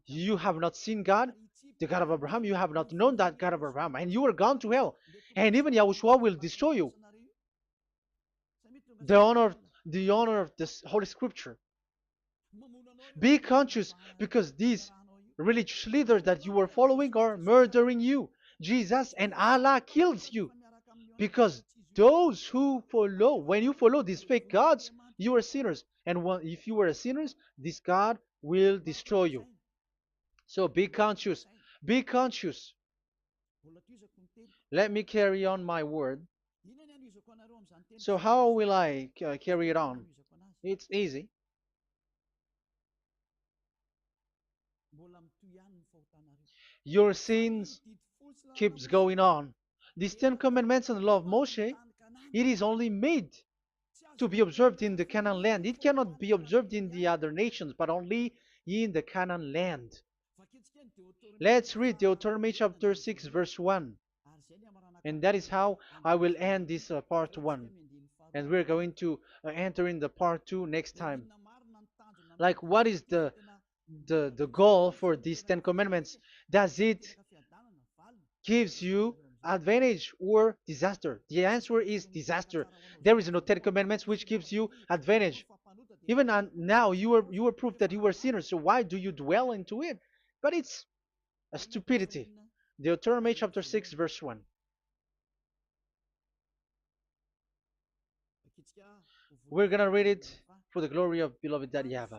you have not seen God. the God of Abraham. You have not known that God of Abraham, and you are gone to hell. And even Yahushua will destroy you. The honor, the honor of this Holy Scripture. Be conscious because these religious leaders that you are following are murdering you. Jesus and Allah kills you because those who follow, when you follow these fake gods, you are sinners. And if you are a sinner, this God will destroy you. So be conscious. Be conscious. Let me carry on my word. So how will I carry it on? It's easy. Your sins keeps going on. These Ten Commandments and the law of Moshe, it is only made to be observed in the Canaan land. It cannot be observed in the other nations, but only in the Canaan land. Let's read Deuteronomy chapter 6, verse 1. And that is how I will end this part 1. And we're going to enter in the part 2 next time. Like, what is the goal for these Ten Commandments? Does it gives you advantage or disaster? The answer is disaster. There is no Ten Commandments which gives you advantage. Even now, you are proof that you are sinners. So why do you dwell into it? But it's a stupidity. Deuteronomy chapter 6, verse 1. We're gonna read it for the glory of beloved Daddy Yahweh.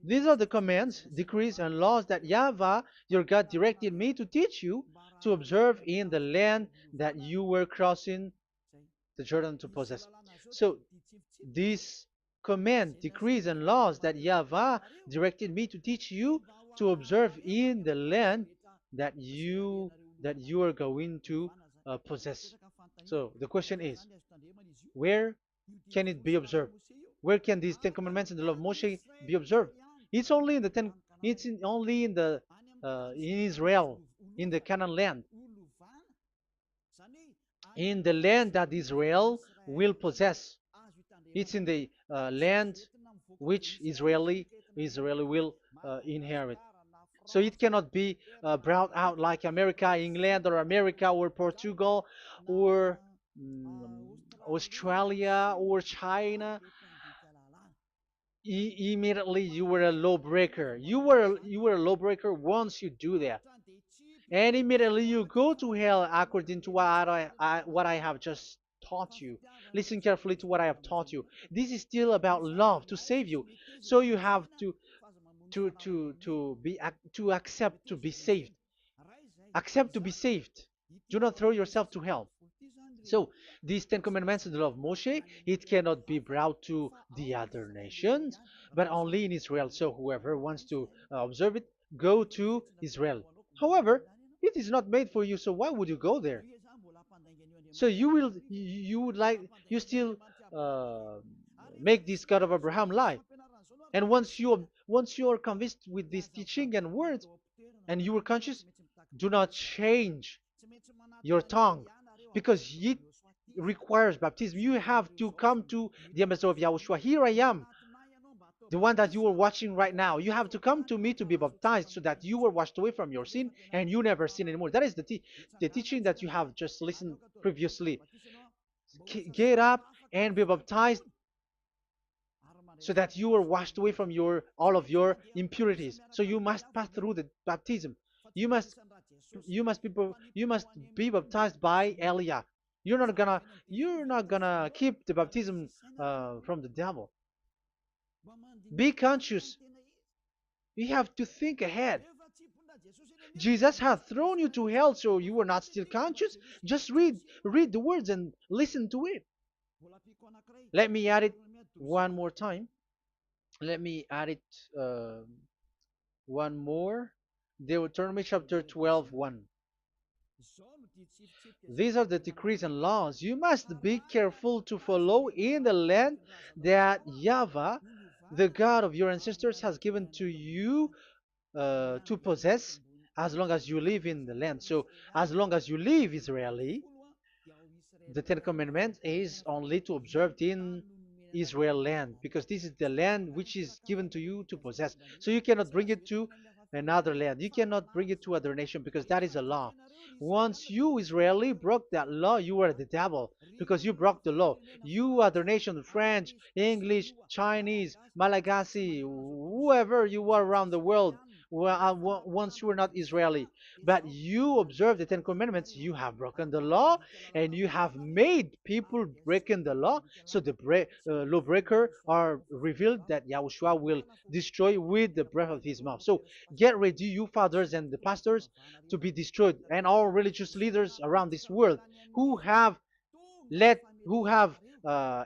These are the commands, decrees, and laws that Yahweh, your God, directed me to teach you to observe in the land that you were crossing the Jordan to possess. So, these command, decrees, and laws that Yahweh directed me to teach you to observe in the land that you are going to possess. So, the question is, where can it be observed? Where can these Ten Commandments and the law of Moshe be observed? It's only in the ten. Only in the in Israel, in the Canaan land, in the land that Israel will possess. It's in the land which Israeli will inherit. So it cannot be brought out like America, England, or America, or Portugal, or Australia, or China. Immediately you were a lawbreaker. You were a lawbreaker once you do that, and immediately you go to hell according to what I have just taught you. Listen carefully to what I have taught you. This is still about love to save you. So you have to accept to be saved. Accept to be saved. Do not throw yourself to hell. So these Ten Commandments and the law of Moshe, it cannot be brought to the other nations, but only in Israel. So whoever wants to observe it, go to Israel. However, it is not made for you, so why would you go there? So you still uh, make this God of Abraham lie. And once you are convinced with this teaching and words, and you are conscious, do not change your tongue, because it requires baptism. You have to come to the ambassador of Yahushua. Here I am, the one that you are watching right now. You have to come to me to be baptized so that you are washed away from your sin and you never sin anymore. That is the teaching that you have just listened previously. Get up and be baptized so that you are washed away from all of your impurities. So you must pass through the baptism. You must be baptized by Elia. You're not gonna keep the baptism from the devil. Be conscious. You have to think ahead. Jesus has thrown you to hell, so you are not still conscious. Just read the words and listen to it. Let me add it one more time. Let me add it one more. Deuteronomy chapter 12, 1. These are the decrees and laws you must be careful to follow in the land that Yahweh, the God of your ancestors, has given to you to possess as long as you live in the land. So, as long as you live Israeli, the Ten Commandments is only to observe in Israel land, because this is the land which is given to you to possess. So you cannot bring it to another land. You cannot bring it to other nation because that is a law. Once you Israeli broke that law, you are the devil because you broke the law. You other nation, French, English, Chinese, Malagasy, whoever you are around the world, once you are not Israeli, but you observe the Ten Commandments, you have broken the law and you have made people breaking the law. So the lawbreaker are revealed that Yahushua will destroy with the breath of his mouth. So get ready, you fathers and the pastors, to be destroyed, and all religious leaders around this world who have who have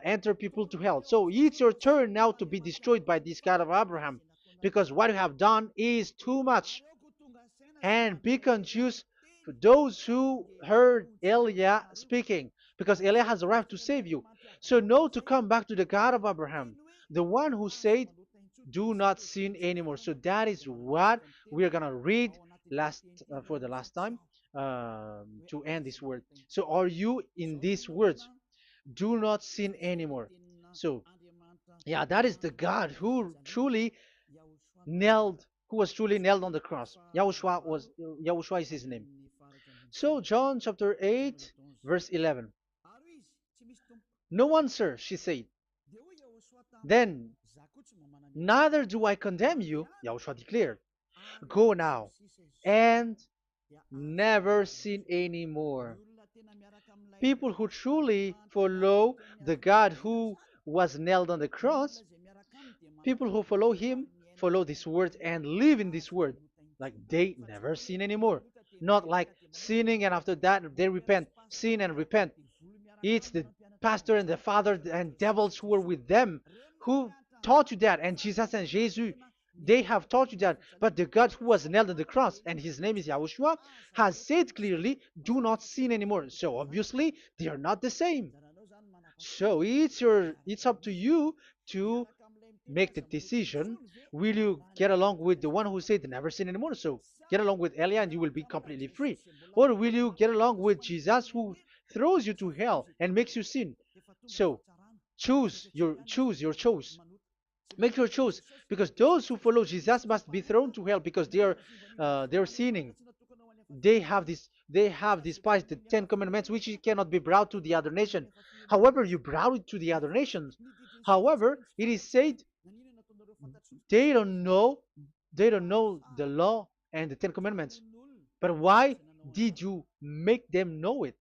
entered people to hell. So it's your turn now to be destroyed by this God of Abraham, because what you have done is too much. And be conscious for those who heard Eliah speaking, because Eliah has arrived to save you. So know to come back to the God of Abraham, the one who said, "Do not sin anymore." So that is what we are gonna read last for the last time to end this word. So are you in these words? Do not sin anymore. So yeah, that is the God who was truly nailed on the cross. Yahushua is his name. So John chapter 8 verse 11. No answer, she said. Then, neither do I condemn you, Yahushua declared. Go now and never sin anymore. People who truly follow the God who was nailed on the cross, people who follow him, follow this word and live in this word. Like they never sin anymore. Not like sinning and after that they repent. Sin and repent. It's the pastor and the father and devils who are with them who taught you that. And Jesus and Jesus, they have taught you that. But the God who was nailed on the cross, and his name is Yahushua, has said clearly, do not sin anymore. So obviously, they are not the same. So it's up to you to make the decision. Will you get along with the one who said never sin anymore? So get along with Elia and you will be completely free. Or will you get along with Jesus who throws you to hell and makes you sin? So choose your choice. Make your choice, because those who follow Jesus must be thrown to hell because they are sinning. They have despised the Ten Commandments, which cannot be brought to the other nation. However, you brought it to the other nations. However, it is said they don't know they don't know the law and the Ten Commandments. But why did you make them know it?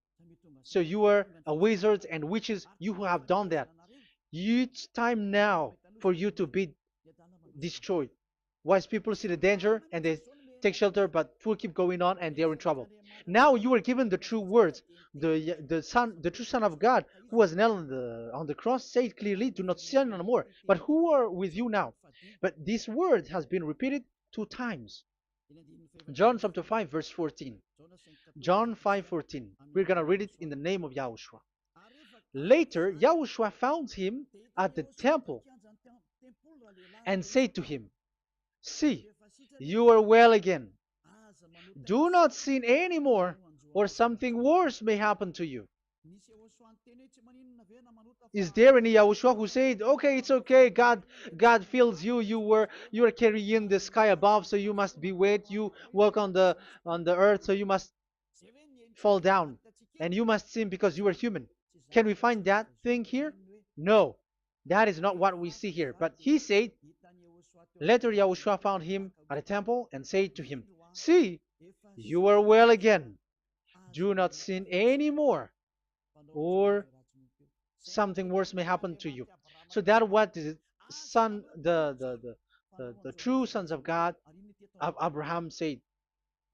So you are a wizard and witches, you who have done that. It's time now for you to be destroyed. Wise people see the danger and they take shelter, but fool keep going on and they are in trouble. Now you are given the true words. The true Son of God, who was nailed on the cross, said clearly, "Do not sin no more." But who are with you now? But this word has been repeated 2 times. John chapter 5 verse 14. John 5:14. We're gonna read it in the name of Yahushua. Later, Yahushua found him at the temple and said to him, "See, you are well again. Do not sin anymore, or something worse may happen to you." Is there any Yahushua who said, "Okay, it's okay, God fills you, you are carrying the sky above, so you must be wet, you walk on the earth, so you must fall down, and you must sin because you are human"? Can we find that thing here? No, that is not what we see here. But he said, later Yahushua found him at a temple and said to him, "See, you are well again. Do not sin anymore, or something worse may happen to you." So that what the son, the true sons of God, of Abraham said,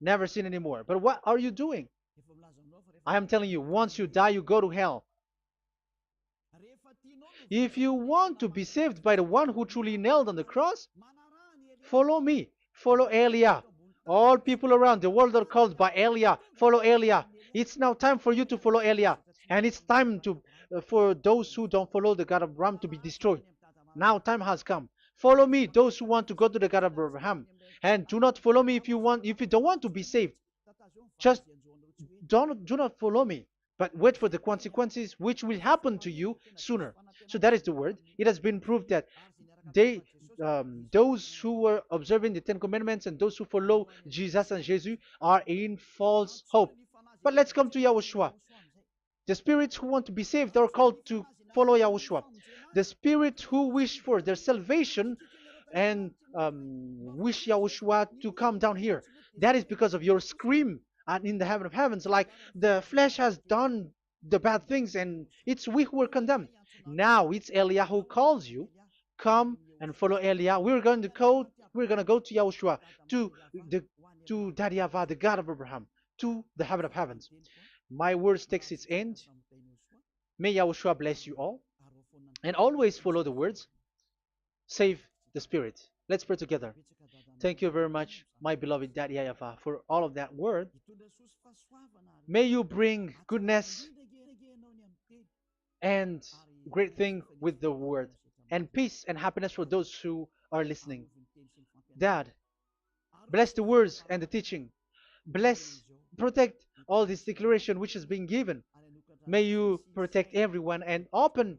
never sin anymore. But what are you doing? I am telling you, once you die, you go to hell. If you want to be saved by the one who truly nailed on the cross, follow me. Follow Elia. All people around the world are called by Elia. Follow Elia. It's now time for you to follow Elia. And it's time for those who don't follow the God of Abraham to be destroyed. Now time has come. Follow me, those who want to go to the God of Abraham. And do not follow me if you don't want to be saved. Just do not follow me, but wait for the consequences which will happen to you sooner. So that is the word. It has been proved that they those who were observing the Ten Commandments and those who follow Jesus and Jesus are in false hope. But let's come to Yahushua. The spirits who want to be saved are called to follow Yahushua. The spirits who wish for their salvation and wish Yahushua to come down here. That is because of your scream and in the heaven of heavens. Like the flesh has done the bad things and it's we who were condemned. Now it's Eliah who calls you. Come and follow Eliah. We're gonna go to Yahushua, to the to Daddy Yahweh, the God of Abraham, to the heaven of heavens. My words takes its end. May Yahushua bless you all. And always follow the words. Save the spirit. Let's pray together. Thank you very much, my beloved Daddy Yahvah, for all of that word. May you bring goodness and great thing with the word, and peace and happiness for those who are listening. Dad, bless the words and the teaching. Bless, protect all this declaration which is being given. May you protect everyone and open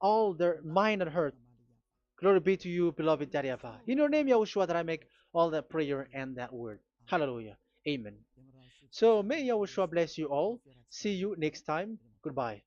all their mind and heart. Glory be to you, beloved Daddy Ava. In your name, Yahushua, that I make all that prayer and that word. Hallelujah. Amen. So may Yahushua bless you all. See you next time. Goodbye.